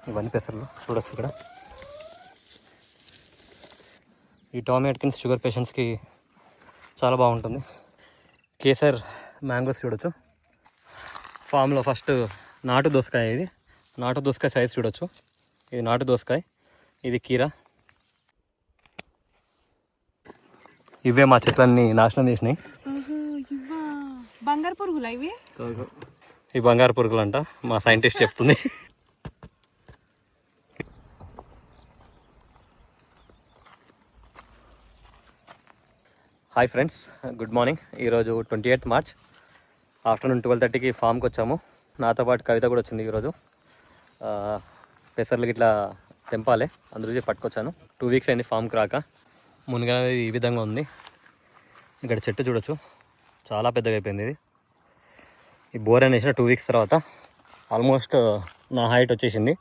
ఇవన్నీ పెసర్లు చూడొచ్చు ఇక్కడ. ఈ టామీ అట్కిన్స్ షుగర్ పేషెంట్స్కి చాలా బాగుంటుంది. కేసర్ మ్యాంగోస్ చూడొచ్చు. ఫామ్లో ఫస్ట్ నాటు దోసకాయ, ఇది నాటు దోసకాయ సైజ్ చూడొచ్చు. ఇది నాటు దోసకాయ, ఇది కీరా. ఇవే మా చెట్లన్నీ నాశనం చేసినాయి. బంగారు పురుగులు ఇవి. ఈ బంగారు పురుగులు అంట మా సైంటిస్ట్ చెప్తుంది. Hi friends, good morning. ఈరోజు 28th మార్చ్ ఆఫ్టర్నూన్ 12:30కి ఫామ్కి వచ్చాము. నాతో పాటు కవిత కూడా వచ్చింది. ఈరోజు పెసర్లకి ఇట్లా తెంపాలి, అందులో పట్టుకొచ్చాను. 2 వీక్స్ అయింది ఫామ్కి రాక. మునగ ఈ విధంగా ఉంది. ఇక్కడ చెట్టు చూడొచ్చు, చాలా పెద్దగా అయిపోయింది. ఇది ఈ బోర్ అనేసిన 2 వీక్స్ తర్వాత ఆల్మోస్ట్ నా హైట్ వచ్చేసింది.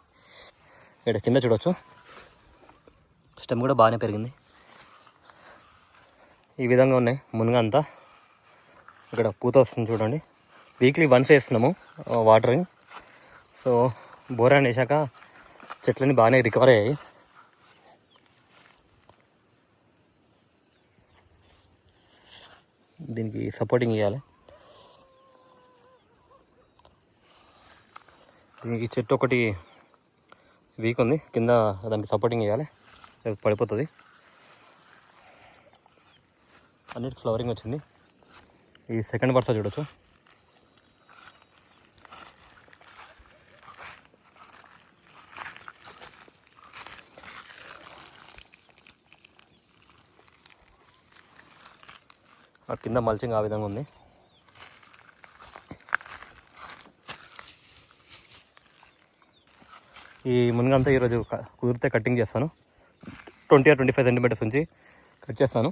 ఇక్కడ కింద చూడొచ్చు, స్టెమ్ కూడా బాగానే పెరిగింది. ఈ విధంగా ఉన్నాయి మునగ అంతా. ఇక్కడ పూత వస్తుంది చూడండి. వీక్లీ వన్స్ వేస్తున్నాము వాటరింగ్. సో బోరాన్ వేసాక చెట్లన్నీ బాగానే రికవర్ అయ్యాయి. దీనికి సపోర్టింగ్ ఇవ్వాలి. దీనికి చెట్టు ఒకటి వీక్ ఉంది, కింద దానికి సపోర్టింగ్ ఇవ్వాలి, పడిపోతుంది. అన్నిటికి ఫ్లవరింగ్ వచ్చింది. ఈ సెకండ్ వరుస చూడొచ్చు. ఆ కింద మల్చింగ్ ఆ విధంగా ఉంది. ఈ మునగంతా ఈరోజు కుదిరితే కటింగ్ చేస్తాను. 20 or 25 సెంటీమీటర్స్ ఉంచి కట్ చేస్తాను.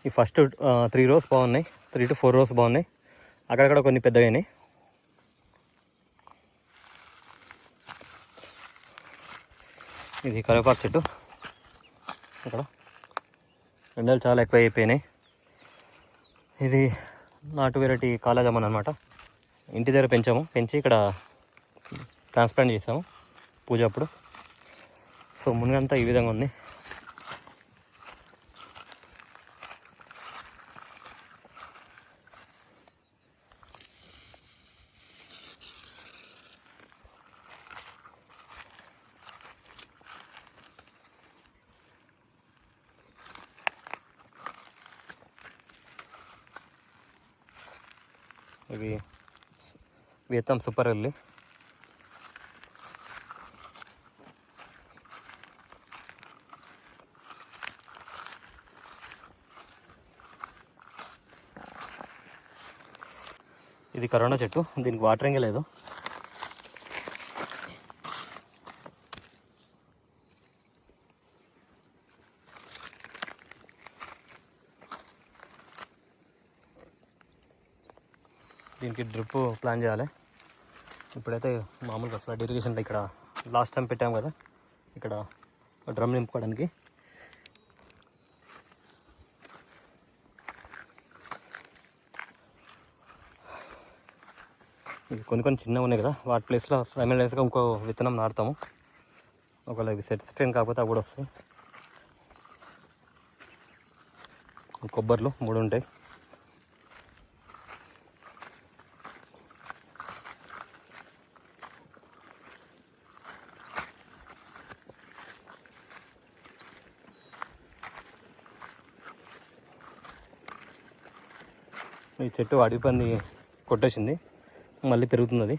ఈ ఫస్ట్ 3 rows బాగున్నాయి, 3 to 4 rows బాగున్నాయి. అక్కడక్కడ కొన్ని పెద్దగా అయినాయి. ఇది కరివేపాకు చెట్టు. ఇక్కడ ఎండలు చాలా ఎక్కువ అయిపోయినాయి. ఇది నాటు వెరైటీ కాలాజామన్ అనమాట. ఇంటి దగ్గర పెంచి ఇక్కడ ట్రాన్స్ప్లాంట్ చేసాము పూజ అప్పుడు. సో మునగంతా ఈ విధంగా ఉంది. ఇవి వియత్నాం సూపర్ ఎల్లి. ఇది కరోనా చెట్టు, దీనికి వాటరింగే లేదు. దీనికి డ్రిప్ ప్లాన్ చేయాలి. ఇప్పుడైతే మామూలుగా ఫ్లడ్ ఇరిగేషన్లో ఇక్కడ లాస్ట్ టైం పెట్టాము కదా, ఇక్కడ డ్రమ్ నింపుకోవడానికి. ఇవి కొన్ని చిన్నగా ఉన్నాయి కదా, వాటి ప్లేస్లో సైమల్టేనియస్గా ఇంకో విత్తనం నాటుతాము. ఒకవేళ ఇవి సెట్ కాకపోతే అవి కూడా వస్తాయి. కొబ్బర్లు 3 ఉంటాయి. ఈ చెట్టు అడవి పంది కొట్టేసింది, మళ్ళీ పెరుగుతుంది. అది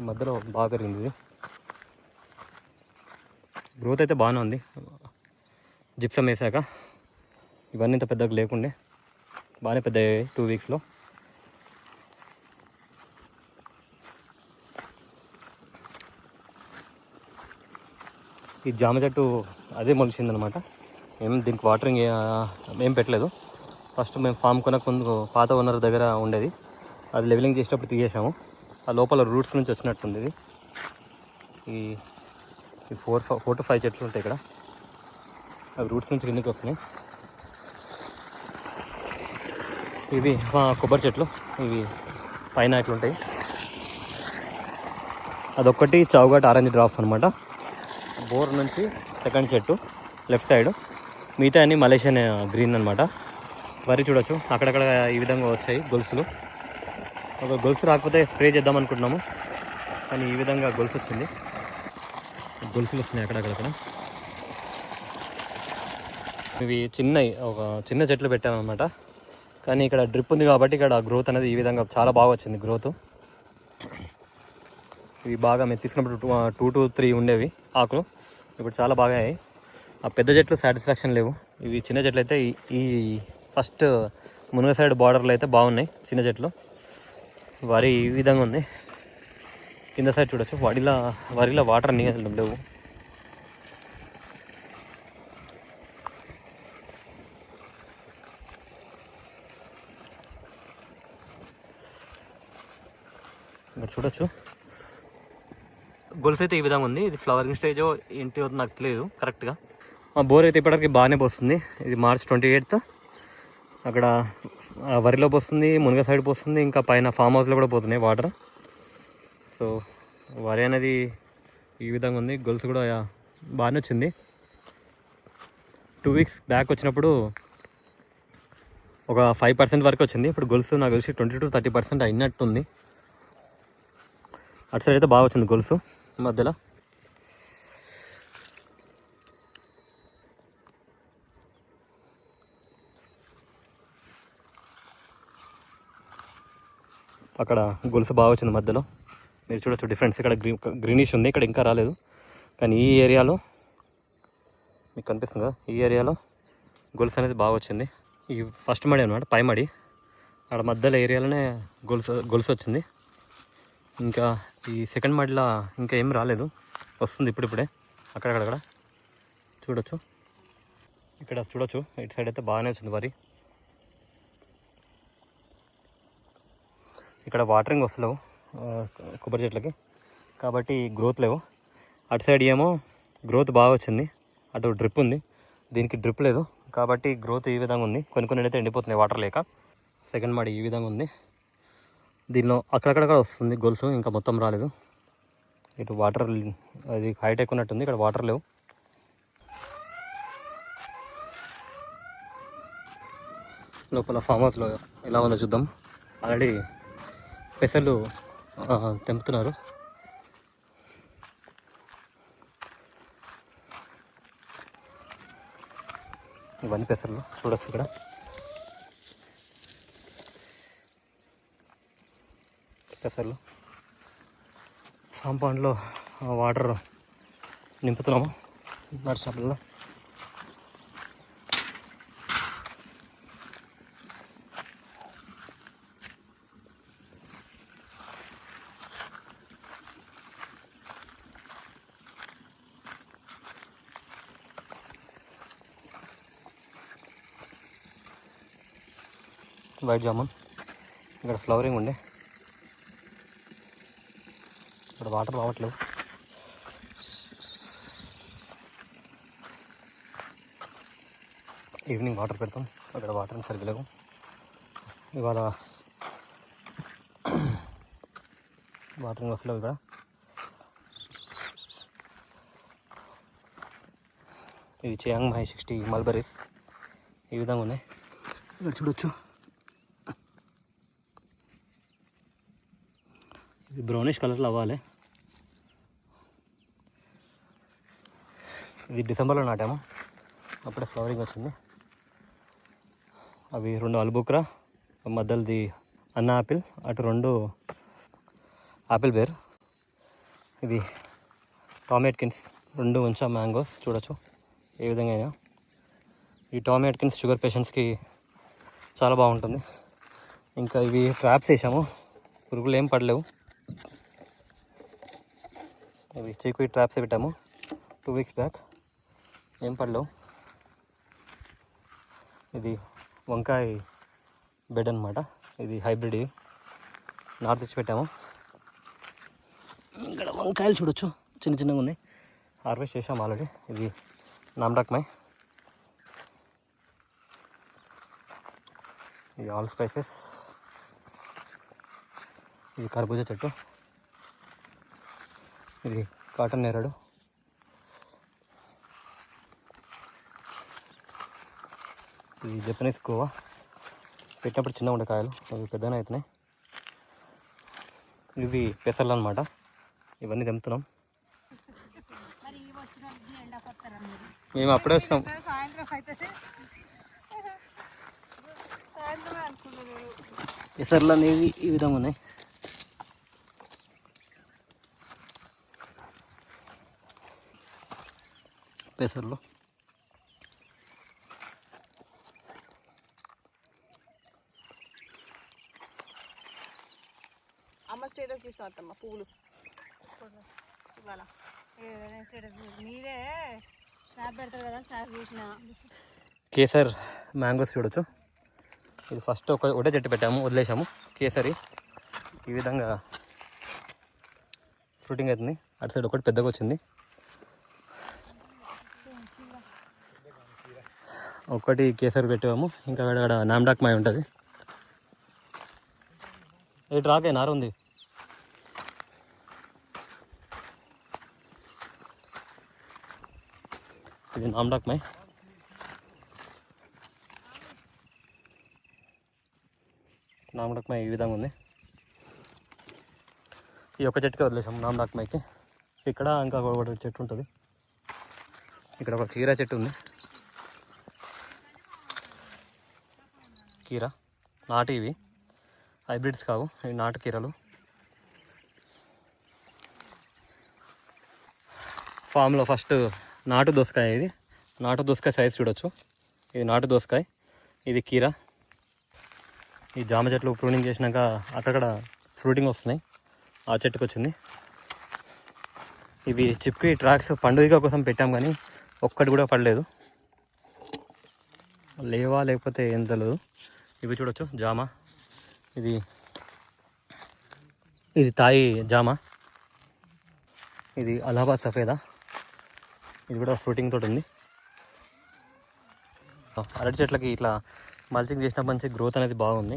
మధ్యలో బాగా పెరిగింది. ఇది గ్రోత్ అయితే బాగానే ఉంది. జిప్సం వేసాక ఇవన్నీ ఇంత పెద్దగా లేకుండే బాగానే పెద్ద 2 వీక్స్లో. ఈ జామ చెట్టు అదే మొలిచిందనమాట. దీనికి వాటరింగ్ ఏం పెట్టలేదు. ఫస్ట్ మేము ఫామ్ కొనక ముందు పాత ఓనర్ దగ్గర ఉండేది, అది లెవెలింగ్ చేసేటప్పుడు తీసేసాము. ఆ లోపల రూట్స్ నుంచి వచ్చినట్టుంది. ఇది ఈ 4 to 5 చెట్లు ఉంటాయి ఇక్కడ, అవి రూట్స్ నుంచి కిందకి వస్తున్నాయి. ఇవి కొబ్బరి చెట్లు, ఇవి పైన ఇట్లా ఉంటాయి. అదొక్కటి చౌగట్ ఆరెంజ్ డ్రాప్ అనమాట. బోర్ నుంచి సెకండ్ చెట్టు లెఫ్ట్ సైడ్, మిగతా అన్ని మలేషియన్ గ్రీన్ అనమాట. వరి చూడొచ్చు అక్కడక్కడ ఈ విధంగా వచ్చాయి గొలుసులు. ఒక గొలుసు రాకపోతే స్ప్రే చేద్దాం అనుకుంటున్నాము, కానీ ఈ విధంగా గొలుసు వచ్చింది. గొలుసులు వస్తున్నాయి అక్కడక్కడ. ఇవి చిన్నవి, ఒక చిన్న చెట్లు పెట్టామన్నమాట. కానీ ఇక్కడ డ్రిప్ ఉంది కాబట్టి ఇక్కడ గ్రోత్ అనేది ఈ విధంగా చాలా బాగా వచ్చింది గ్రోత్. ఇవి బాగా మేము తీసుకున్నప్పుడు 2 to 3 ఉండేవి ఆకులు, ఇప్పుడు చాలా బాగా అయ్యాయి. ఆ పెద్ద చెట్లు సాటిస్ఫాక్షన్ లేవు. ఇవి చిన్న చెట్లు అయితే ఈ ఫస్ట్ మునగ సైడ్ బార్డర్లో అయితే బాగున్నాయి చిన్న చెట్లు. వరి ఈ విధంగా ఉంది. కింద సైడ్ చూడొచ్చు వరిలో వాటర్ నీళ్ళు లేవు. ఇక్కడ చూడొచ్చు గొలుసు అయితే ఈ విధంగా ఉంది. ఇది ఫ్లవరింగ్ స్టేజ్ ఏంటి అవుతుంది నాకు తెలియదు కరెక్ట్గా. మా బోర్ అయితే ఇప్పటివరకు బాగానే పోస్తుంది. ఇది March 28th. అక్కడ వరిలో పోస్తుంది, మునగ సైడ్ పోస్తుంది, ఇంకా పైన ఫామ్ హౌస్లో కూడా పోతున్నాయి వాటర్. సో వరి అనేది ఈ విధంగా ఉంది. గొలుసు కూడా బాగానే వచ్చింది. 2 weeks బ్యాక్ వచ్చినప్పుడు ఒక 5% వరకు వచ్చింది. ఇప్పుడు గొలుసు నాకు తెలిసి 20 to 30% అయినట్టుంది. అటు సైడ్ అయితే బాగా వచ్చింది గొలుసు మధ్యలో. అక్కడ గొలుసు బాగా వచ్చింది మధ్యలో. మీరు చూడొచ్చు డిఫరెన్స్. ఇక్కడ గ్రీనిష్ ఉంది, ఇక్కడ ఇంకా రాలేదు. కానీ ఈ ఏరియాలో మీకు కనిపిస్తుంది కదా, ఈ ఏరియాలో గొలుసు అనేది బాగా వచ్చింది. ఈ ఫస్ట్ మడి అనమాట, పై మడి. అక్కడ మధ్యలో ఏరియాలోనే గొలుసు వచ్చింది. ఇంకా ఈ సెకండ్ మడిలో ఇంకా ఏం రాలేదు, వస్తుంది ఇప్పుడిప్పుడే. అక్కడక్కడ చూడొచ్చు, ఇక్కడ చూడొచ్చు. ఇటు సైడ్ అయితే బాగానే వచ్చింది వరి. ఇక్కడ వాటరింగ్ వస్తలేవు కొబ్బరి చెట్లకి, కాబట్టి గ్రోత్ లేవు. అటు సైడ్ ఏమో గ్రోత్ బాగా వచ్చింది, అటు డ్రిప్ ఉంది, దీనికి డ్రిప్ లేదు కాబట్టి గ్రోత్ ఈ విధంగా ఉంది. కొన్ని అయితే ఎండిపోతున్నాయి వాటర్ లేక. సెకండ్ మడి ఈ విధంగా ఉంది. దీనిలో అక్కడక్కడ వస్తుంది గొలుసు, ఇంకా మొత్తం రాలేదు. ఇటు వాటర్ అది హైట్ ఎక్కువ ఉన్నట్టుంది, ఇక్కడ వాటర్ లేవు. లోపల ఫామ్ హౌస్లో ఎలా ఉందో చూద్దాం. ఆల్రెడీ పెసలు తెంపుతున్నారు. ఇవన్నీ పెసలు చూడొచ్చు. ఇక్కడ పెసలు కాంపౌండ్లో వాటర్ నింపుతున్నాము నర్సరీలో. వైట్ జామున్ ఇక్కడ ఫ్లవరింగ్ ఉండే, ఇక్కడ వాటర్ రావట్లేవు. ఈవినింగ్ వాటర్ పెడతాం, అక్కడ వాటర్ సరిగ్గా లేవు. ఇవాళ వాటరింగ్ వస్తలేవు. ఇక్కడ ఇది చియాంగ్ మై 60 మల్బరీస్ ఈ విధంగా ఉన్నాయి. ఇక్కడ చూడొచ్చు. ఇది బ్రౌనిష్ కలర్లో అవ్వాలి. ఇది డిసెంబర్లో నాటాము, అప్పుడే ఫ్లవరింగ్ వచ్చింది. అవి 2 అల్బుక్రా, మధ్యలోది అన్న ఆపిల్, అటు 2 ఆపిల్ బేర్. ఇది టామీ అట్కిన్స్ 2 ఉంచా మ్యాంగోస్ చూడొచ్చు ఏ విధంగా అయినా. ఈ టామీ అట్కిన్స్ షుగర్ పేషెంట్స్కి చాలా బాగుంటుంది. ఇంకా ఇవి ట్రాప్స్ వేసాము, పురుగులు ఏం పడలేవు. ఇవి చీకు ట్రాప్స్ పెట్టాము 2 weeks బ్యాక్, ఏం పడలేవు. ఇది వంకాయ బెడ్ అనమాట, ఇది హైబ్రిడ్. నార్త్ తెచ్చి పెట్టాము. ఇక్కడ వంకాయలు చూడొచ్చు, చిన్నగా ఉన్నాయి. హార్వెస్ట్ చేసాము ఆల్రెడీ. ఇది నామ్డాక్మై. ఇది ఆల్ స్పైసెస్, ఇది కర్బూజా చెట్టు, ఇది కాటన్ నేరేడు, ఇది జపనీస్ కోవా. పెట్టినప్పుడు చిన్న ఉండే కాయలు, అవి పెద్దగా అవుతున్నాయి. ఇవి పెసర్లు అనమాట. ఇవన్నీ తెంపుతున్నాం. మేము అప్పుడే వస్తాం. పెసర్లు అనేవి ఈ విధంగా ఉన్నాయి. పెసర్లు అమ్మ స్టేటస్ చూసిన అత్తమ్మ పువ్వులు ఇవాళ స్టేటస్ మీరే స్నాప్ పెడతారు కదా, స్నాప్ చూసిన. కేసర్ మ్యాంగోస్ చూడొచ్చు. ఇది ఫస్ట్ ఒకటే చెట్టు పెట్టాము, వదిలేసాము. కేసరి ఈ విధంగా ఫ్రూటింగ్ అవుతుంది. అటు సైడ్ ఒకటి పెద్దగా వచ్చింది. ఒకటి కేసరి పెట్టాము. ఇంకా అక్కడ నామ్డాక్ మాయ ఉంటుంది. ఇటు రాకే నార ఉంది. ఇది నామ్డాక్ మాయ్. నామ్డాక్ మాయ్ ఈ విధంగా ఉంది. ఈ ఒక్క చెట్టుకే వదిలేసాము నామ్డాక్ మాయ్కి. ఇక్కడ ఇంకా ఒక చెట్టు ఉంటుంది. ఇక్కడ ఒక కీరా చెట్టు ఉంది. కీరా నాటు, ఇవి హైబ్రిడ్స్ కావు, ఇవి నాటు కీరలు. ఫామ్లో ఫస్ట్ నాటు దోసకాయ. ఇది నాటు దోసకాయ సైజ్ చూడొచ్చు. ఇది నాటు దోసకాయ, ఇది కీరా. ఈ జామ చెట్లు ప్రూనింగ్ చేసినాక అక్కడ ఫ్రూటింగ్ వస్తున్నాయి. ఆ చెట్టుకు వచ్చింది. ఇవి చిప్కి ట్రాక్స్ పండుగ కోసం పెట్టాం, కానీ ఒక్కటి కూడా పడలేదు. లేవా లేకపోతే ఏం తెలియదు. ఇవి చూడొచ్చు జామ. ఇది తాయి జామ. ఇది అలహాబాద్ సఫేదా. ఇది కూడా ఫ్రూటింగ్ తోటి ఉంది. అరటి చెట్లకి ఇట్లా మల్చింగ్ చేసినప్పటి నుంచి గ్రోత్ అనేది బాగుంది.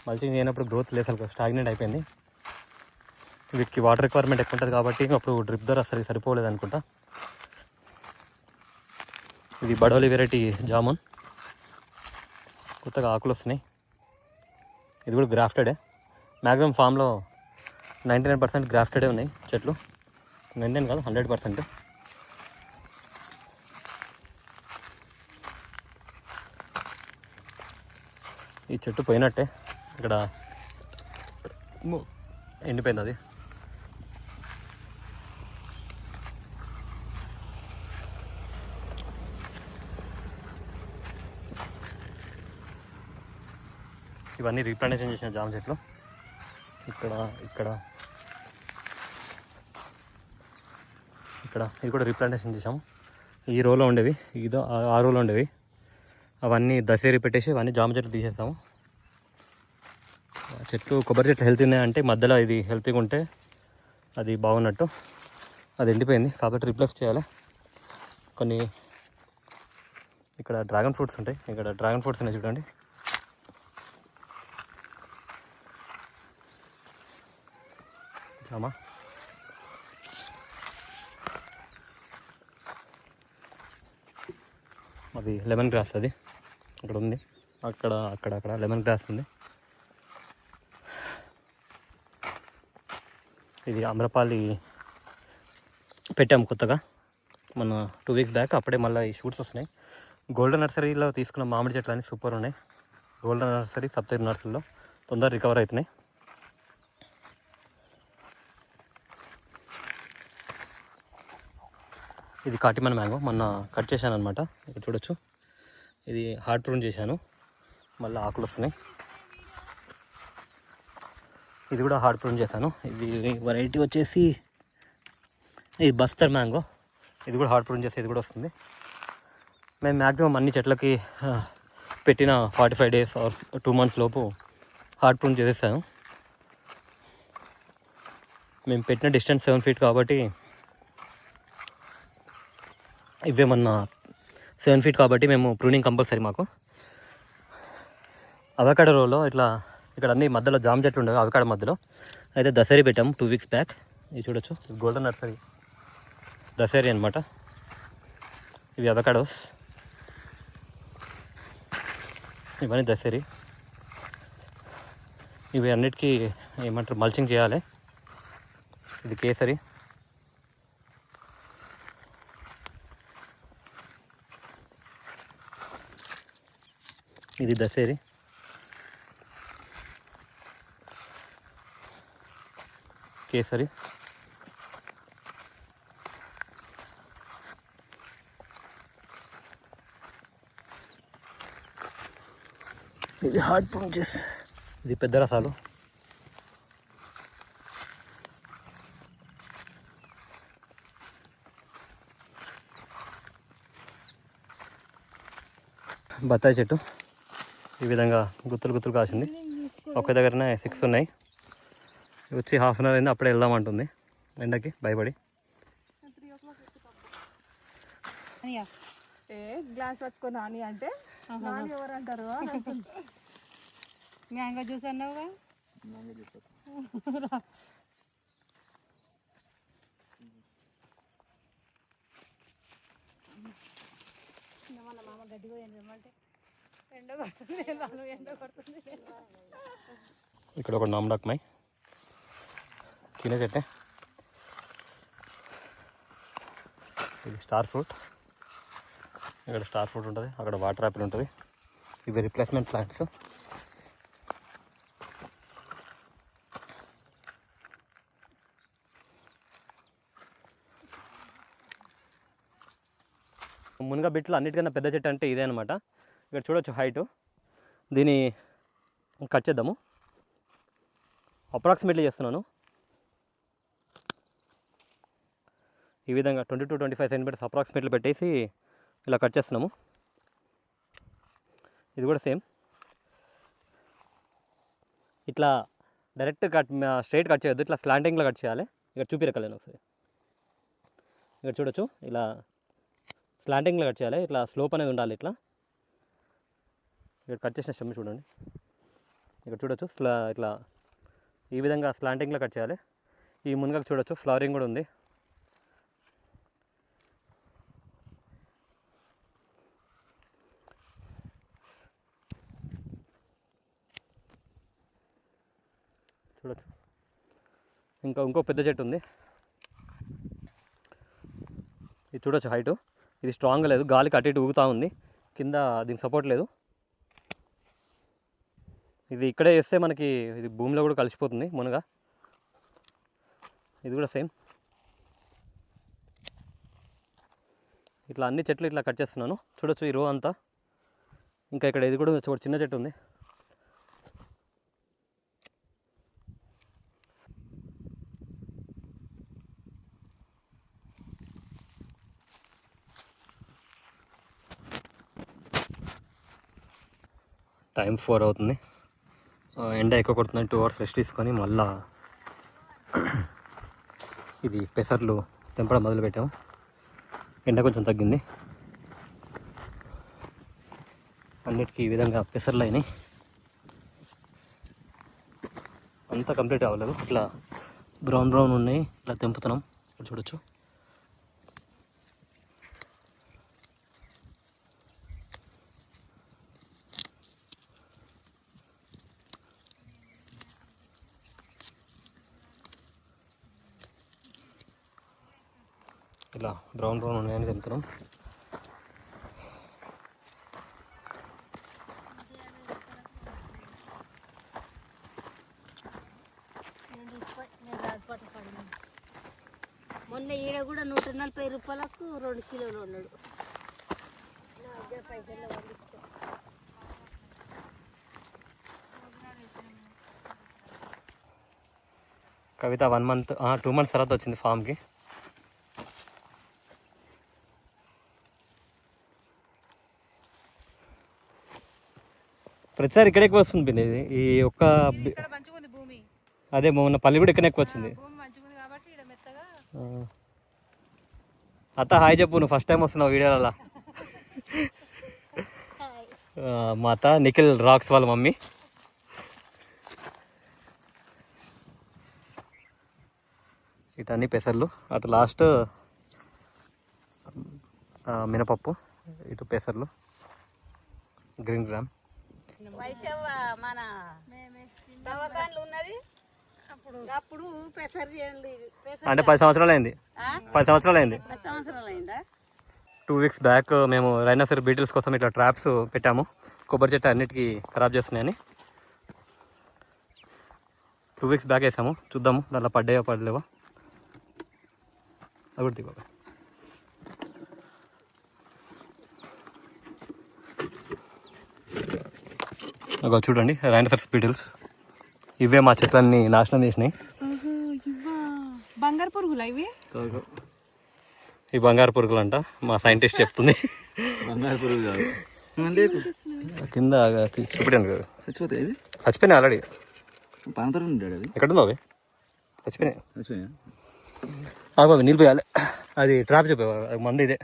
మల్చింగ్ చేయనప్పుడు గ్రోత్ లేదు, అసలు స్టాగ్నెంట్ అయిపోయింది. వీటికి వాటర్ రిక్వైర్మెంట్ ఎక్కువ ఉంటుంది కాబట్టి అప్పుడు డ్రిప్ ధర సరిపోలేదు అనుకుంటా. ఇది బడోలి వెరైటీ జామున్. కొత్తగా ఆకులు వస్తున్నాయి. ఇది కూడా గ్రాఫ్టెడే. మ్యాక్సిమం ఫామ్లో 99% గ్రాఫ్టెడే ఉన్నాయి చెట్లు. 99 కాదు, 100%. ఈ చెట్టు పోయినట్టే, ఇక్కడ ఎండిపోయింది అది. ఇవన్నీ రీప్లాంటేషన్ చేసిన జామ చెట్లు. ఇక్కడ ఇక్కడ ఇక్కడ ఇది కూడా రీప్లాంటేషన్ చేసాము. ఈ రోలో ఉండేవి, ఇదో ఆ రోలో ఉండేవి, అవన్నీ దసేరి పెట్టేసి అవన్నీ జామ చెట్లు తీసేస్తాము. చెట్లు కొబ్బరి చెట్లు హెల్తీ ఉన్నాయంటే మధ్యలో ఇది హెల్తీగా ఉంటే అది బాగున్నట్టు. అది ఎండిపోయింది కాబట్టి రీప్లేస్ చేయాలి. కొన్ని ఇక్కడ డ్రాగన్ ఫ్రూట్స్ ఉంటాయి. ఇక్కడ డ్రాగన్ ఫ్రూట్స్ ఉన్నాయి చూడండి. జామ, అది లెమన్ గ్రాస్. అది అక్కడ ఉంది, అక్కడ లెమన్ గ్రాస్ ఉంది. ఇది అమ్రపాలి పెట్టాము కొత్తగా, మన 2 వీక్స్ బ్యాక్. అప్పుడే మళ్ళీ ఈ షూట్స్ వస్తున్నాయి. గోల్డెన్ నర్సరీలో తీసుకున్న మామిడి చెట్లు అన్నీ సూపర్ ఉన్నాయి. గోల్డెన్ నర్సరీ, సప్తగిరి నర్సరీలో తొందరగా రికవర్ అవుతున్నాయి. ఇది కాటిమన్ మ్యాంగో, మొన్న కట్ చేశాను అనమాట. ఇక్కడ చూడొచ్చు. ఇది హార్డ్ ప్రూన్ చేశాను, మళ్ళీ ఆకులు వస్తున్నాయి. ఇది కూడా హార్డ్ ప్రూన్ చేశాను. ఇది వెరైటీ వచ్చేసి ఇది బస్తర్ మ్యాంగో. ఇది కూడా హార్డ్ ప్రూన్ చేస్తే ఇది కూడా వస్తుంది. మేము మ్యాక్సిమం అన్ని చెట్లకి పెట్టిన 45 days ఆర్ 2 months లోపు హార్డ్ ప్రూన్ చేసేసాను. మేము పెట్టిన డిస్టెన్స్ 7 feet కాబట్టి, ఇవేమన్నా 7 feet కాబట్టి మేము ప్రూనింగ్ కంపల్సరీ మాకు. అవకాడో రోలో ఇట్లా ఇక్కడ అన్ని మధ్యలో జామ చెట్లు ఉండవు అవకాడో మధ్యలో అయితే దసరి పెట్టాము 2 వీక్స్ బ్యాక్. ఇది చూడొచ్చు, గోల్డెన్ నర్సరీ దసరి అనమాట. ఇవి అవకాడోస్, ఇవన్నీ దసరి. ఇవి అన్నిటికీ ఏమంటారు మల్చింగ్ చేయాలి. ఇది కేసరి, ఇది దసరి, కేసరి, ఇది హార్డ్ పంచెస్, ఇది పెద్ద రసాలు, బత్తాయి చెట్టు ఈ విధంగా గుత్తులు గుత్తులు కాసింది. ఒక్క దగ్గరనే 6 ఉన్నాయి. వచ్చి హాఫ్ అన్ అవర్ అయింది, అప్పుడే వెళ్దామంటుంది ఎండకి భయపడి. గ్లాస్ పట్టుకొని నాని అంటే నాని ఎవరు అంటారు? మ్యాంగో జ్యూస్ అన్నావుగా. మామ గడ్డి పోయింది ఏమంటే ఎండ కొడుతుంది, ఎండ కొడుతుంది. ఇక్కడ ఒక నామడాక్మై చిన్న చెట్టే, ఇది స్టార్ ఫ్రూట్. ఇక్కడ స్టార్ ఫ్రూట్ ఉంటుంది, అక్కడ వాటర్ యాపిల్ ఉంటుంది. ఇవి రిప్లేస్మెంట్ ప్లాంట్స్. మునగ బిట్లు అన్నిటికన్నా పెద్ద చెట్టు అంటే ఇదే అనమాట. ఇక్కడ చూడొచ్చు హైటు. దీన్ని కట్ చేద్దాము. అప్రాక్సిమేట్లీ చేస్తున్నాను. ఈ విధంగా 20 to 25 సెంటీమీటర్స్ అప్రాక్సిమేట్లీ పెట్టేసి ఇలా కట్ చేస్తున్నాము. ఇది కూడా సేమ్ ఇట్లా డైరెక్ట్ కట్ స్ట్రైట్ కట్ చేయొద్దు, ఇట్లా స్లాంటింగ్లో కట్ చేయాలి. ఇక్కడ చూపిరకలేను ఒకసారి. ఇక్కడ చూడొచ్చు, ఇలా స్లాంటింగ్లో కట్ చేయాలి. ఇట్లా స్లోప్ అనేది ఉండాలి. ఇట్లా ఇక్కడ కట్ చేసిన స్టెమ్ చూడండి. ఇక్కడ చూడొచ్చు ఇట్లా ఈ విధంగా స్లాంటింగ్లో కట్ చేయాలి. ఈ మునగకు చూడొచ్చు ఫ్లవరింగ్ కూడా ఉంది. చూడొచ్చు ఇంకో పెద్ద చెట్టు ఉంది. ఇది చూడొచ్చు హైటు. ఇది స్ట్రాంగ్గా లేదు, గాలికి అటు ఇటు ఊగుతూ ఉంది. కింద దీనికి సపోర్ట్ లేదు. ఇది ఇక్కడే వేస్తే మనకి ఇది భూమిలో కూడా కలిసిపోతుంది మునగ. ఇది కూడా సేమ్. ఇట్లా అన్ని చెట్లు ఇట్లా కట్ చేస్తున్నాను. చూడొచ్చు ఈ రో అంతా. ఇంకా ఇక్కడ ఇది కూడా ఒక చిన్న చెట్టు ఉంది. టైం 4 అవుతుంది. ఎండ ఎక్కువ కొడుతుంది. 2 hours రెస్ట్ తీసుకొని మళ్ళా ఇది పెసర్లు తెంపడం మొదలుపెట్టాము. ఎండ కొంచెం తగ్గింది. అన్నిటికీ ఈ విధంగా పెసర్లు అయినాయి. అంతా కంప్లీట్ అవ్వలేదు. ఇట్లా బ్రౌన్ ఉన్నాయి. ఇట్లా తెంపుతున్నాం. ఇక్కడ చూడొచ్చు. ఇలా బ్రౌన్ ఉన్నాయని తెంపుతున్నాం. మొన్న ఈడ కూడా 140 రూపాయలకు 2 కిలోలు ఉన్నాడు. కవిత 1 month 2 months తర్వాత వచ్చింది ఫామ్కి. ప్రతిసారి ఇక్కడ ఎక్కువ వస్తుంది పిన్ని. ఇది ఈ ఒక్క అదే మొన్న పల్లి కూడా ఇక్కడ ఎక్కువ వచ్చింది. అత్త హాయ్ చెప్పు, నువ్వు ఫస్ట్ టైం వస్తున్నావు వీడియోలలో. మాత నిఖిల్ రాక్స్ వాళ్ళ మమ్మీ. ఇటు అన్ని పెసర్లు, అటు లాస్ట్ మినపప్పు, ఇటు పెసర్లు, గ్రీన్ గ్రామ్. వైశవ్ మన దవాఖానలు ఉన్నది అప్పుడు పెసర్ అంటే 10 సంవత్సరాలు అయింది. 10 సంవత్సరాలు అయింది. 10 సంవత్సరాలు అయిందా? 2 weeks బ్యాక్ మేము రైనోసర్ బీటిల్స్ కోసం ఇట్లా ట్రాప్స్ పెట్టాము. కొబ్బరి చెట్టు అన్నిటికీ ఖరాబ్ చేస్తున్నాయని 2 weeks బ్యాక్ వేసాము. చూద్దాము దాంట్లో పడ్డాయో పడలేవో. అవి బాబా అగో చూడండి రైనోసర్ బీటిల్స్. ఇవే మా చెట్లన్నీ నాశనం చేసినాయి. బంగారు పురుగులు ఇవి. ఈ బంగారు పురుగులు అంట మా సైంటిస్ట్ చెప్తుంది. బంగారు పురుగు కాదు, కింద చూపించాను కదా, చచ్చిపోతాయి. చచ్చిపోయినాయి ఆల్రెడీ. పానతరం ఉంటాడు అది. ఎక్కడుందో అవి చచ్చిపోయినాయి. చచ్చిపోయా బాబు నీళ్ళు పోయాలి. అది ట్రాప్ చెప్పే మంది ఇదే.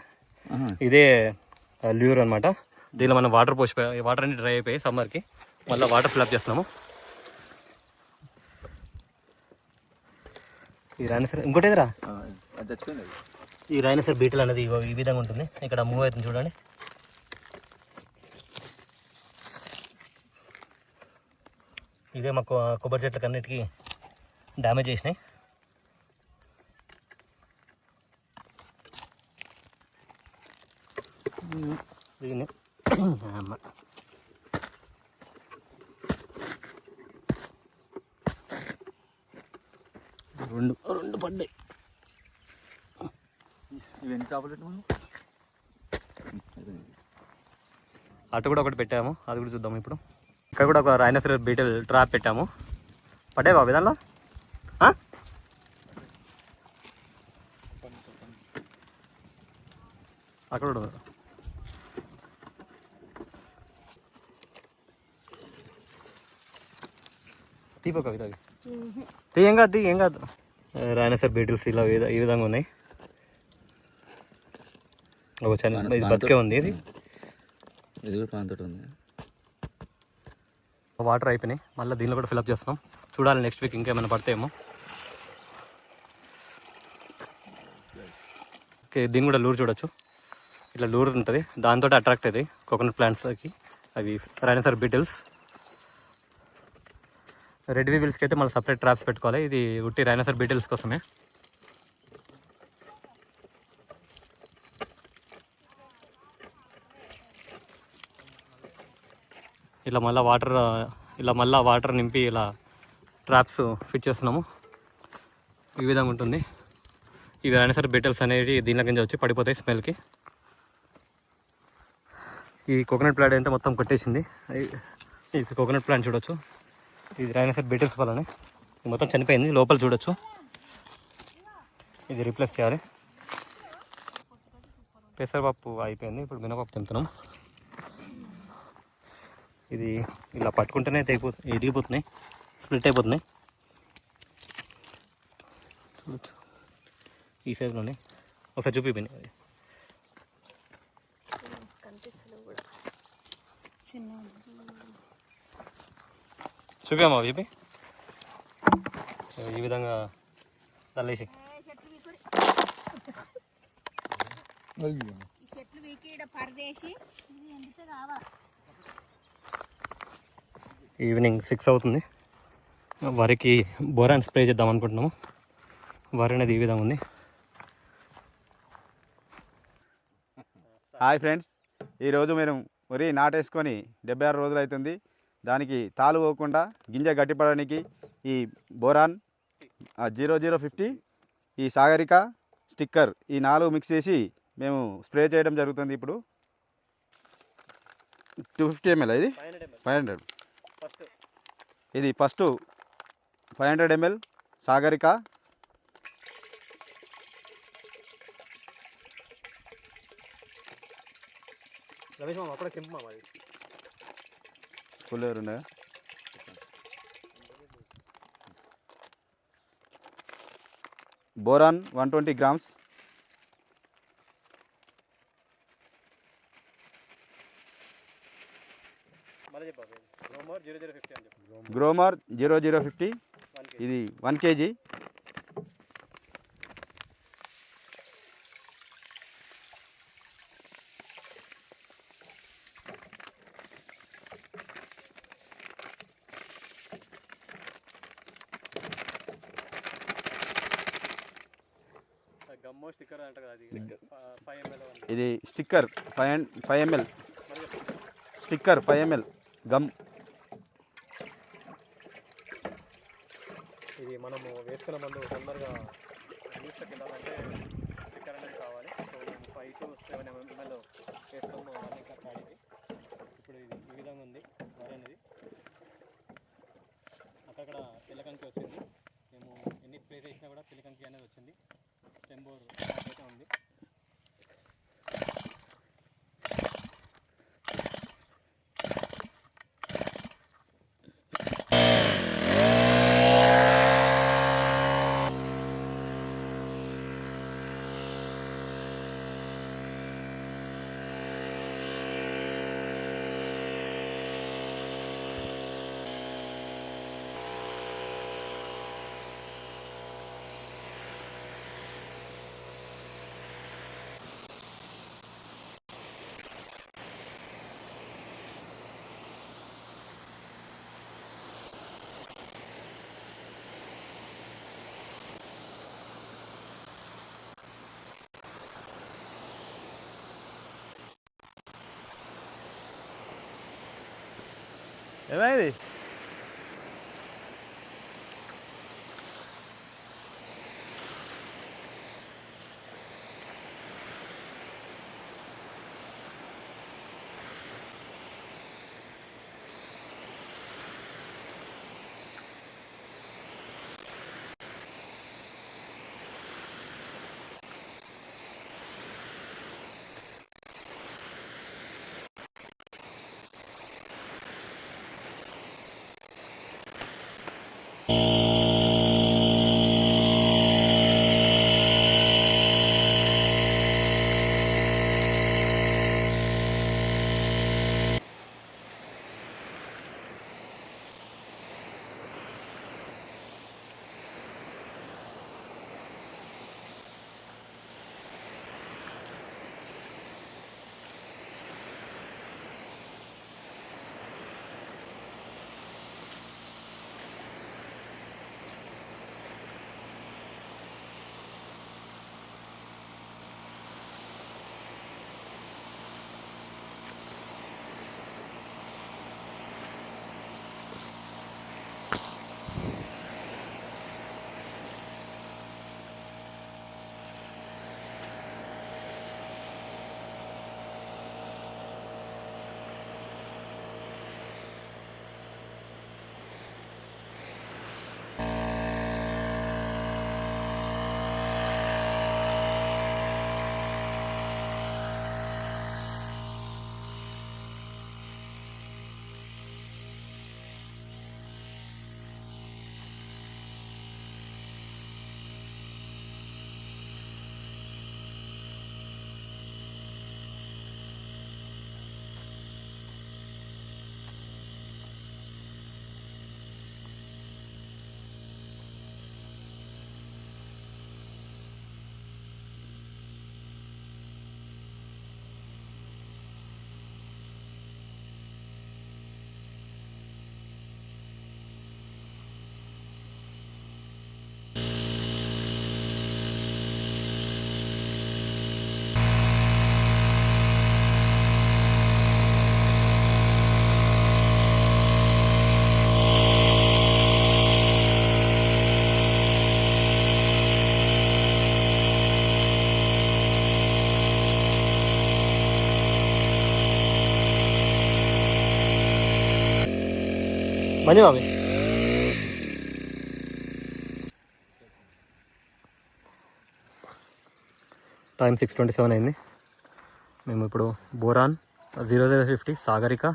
ఇదే ల్యూర్ అనమాట. దీనిలో మనం వాటర్ పోసిపోయి వాటర్ అన్ని డ్రై అయిపోయి సమ్మర్కి మళ్ళీ వాటర్ ఫిల్అప్ చేస్తున్నాము. ఈ రైనోసర్ ఇంకోటి ఎదురా చచ్చిపోయింది. ఈ రైనోసర్ బీటిల్ అనేది ఈ విధంగా ఉంటుంది. ఇక్కడ మూవ్ అవుతుంది చూడండి. ఇదే మాకు కొబ్బరి చెట్లకు అన్నిటికీ డ్యామేజ్ చేసినాయి. దీన్ని రెండు పడ్డాయి. అటు కూడా ఒకటి పెట్టాము, అది కూడా చూద్దాము ఇప్పుడు. ఇక్కడ కూడా ఒక రైనోసర్ బీటిల్ ట్రాప్ పెట్టాము. పడ్డాయి బాబు దానిలో. అక్కడ కూడా తీపొక విధంగా ఏం కాదు, ఏం కాదు. రైనోసర్ బీటిల్స్ ఇలా ఈ విధంగా ఉన్నాయి. ఇది బతికే ఉంది. ఇది కూడా పానతోటి ఉంది. వాటర్ అయిపోయినాయి, మళ్ళీ దీనిలో కూడా ఫిల్అప్ చేస్తున్నాం. చూడాలి నెక్స్ట్ వీక్ ఇంకేమైనా పడతాయేమో. ఓకే, దీన్ని కూడా లూర్ చూడొచ్చు. ఇట్లా లూర్ ఉంటుంది, దాంతో అట్రాక్ట్ అవుతాయి కోకోనట్ ప్లాంట్స్కి అవి రైనోసర్ బీటిల్స్. రెడ్ వీవిల్స్కి అయితే మళ్ళీ సపరేట్ ట్రాప్స్ పెట్టుకోవాలి. ఇది ఉట్టి రైనోసర్ బీటిల్స్ కోసమే. ఇలా మళ్ళీ వాటర్ నింపి ఇలా ట్రాప్స్ ఫిట్ చేస్తున్నాము. ఈ విధంగా ఉంటుంది. ఇవి రైనోసర్ బీటిల్స్ అనేవి దీనిలో కింద వచ్చి పడిపోతాయి స్మెల్కి. ఈ కోకోనట్ ప్లాంట్ అయితే మొత్తం కొట్టేసింది. ఈ కోకోనట్ ప్లాంట్ చూడొచ్చు, ఇది రైనోసర్ బీటిల్స్ వల్లనే ఇది మొత్తం చనిపోయింది. లోపల చూడొచ్చు. ఇది రీప్లేస్ చేయాలి. పెసరపప్పు అయిపోయింది, ఇప్పుడు మినపప్పు తింటున్నాం. ఇది ఇలా పట్టుకుంటేనే ఇరిగిపోతున్నాయి, స్ప్లిట్ అయిపోతున్నాయి. చూడొచ్చు ఈ సైజులోనే. ఒకసారి చూపిపోయినాయి అది. చూపామా చెప్పి ఈ విధంగా తల్లేసి ఈవినింగ్ 6 అవుతుంది. వరికి బోరాన్ స్ప్రే చేద్దాం అనుకుంటున్నాము. వరి అనేది ఈ విధంగా ఉంది. హాయ్ ఫ్రెండ్స్, ఈరోజు మేము వరి నాటేసుకొని 76 రోజులు అవుతుంది. దానికి తాలు పోకుండా గింజ గట్టిపడడానికి ఈ బోరాన్ 0050, ఈ సాగరిక స్టిక్కర్, ఈ 4 మిక్స్ చేసి మేము స్ప్రే చేయడం జరుగుతుంది. ఇప్పుడు 250 ml, ఇది 500. ఇది ఫస్ట్ 500 ml సాగరిక, కూలర్ ఉన్నాయా, బోరాన్ 120 grams, గ్రోమర్ 0050 ఇది 1 kg. గమ్మో స్టిక్కర్ అంట కదా, అది 5 ml ఇది sticker 5 ml sticker 5 ml gum. ఇది మనము వేసుకున్న మందు తొందరగా న్యూస్లోకి వెళ్ళాలంటే స్టిక్కర్ అనేది కావాలి. సో మేము 5 to 7 ml వేస్తాము రన్నింగ్ కట్ ఆడేది. ఇప్పుడు ఇది ఈ విధంగా ఉంది వరి అనేది. అక్కడక్కడ పిల్లకంకి వచ్చింది. మేము ఎన్ని స్ప్రే చేసినా కూడా పిల్లకంకి అనేది వచ్చింది. టెంబోర్ అయితే ఉంది. ఏమైంది? మంచి బాబు. టైం 6:27 అయింది. మేము ఇప్పుడు బోరాన్ 0050 సాగరిక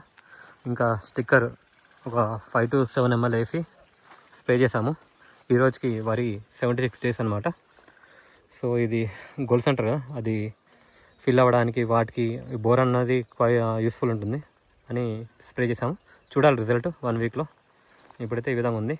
ఇంకా స్టిక్కర్ ఒక 5 to 7 ml వేసి స్ప్రే చేసాము. ఈరోజుకి వరి 76 days అనమాట. సో ఇది గొలుసు అంటారు కదా, అది ఫిల్ అవ్వడానికి వాటికి బోరాన్ అన్నది యూస్ఫుల్ ఉంటుంది అని స్ప్రే చేసాము. చూడాలి రిజల్ట్ 1 weekలో. ఇప్పుడైతే ఈ విధంగా ఉంది.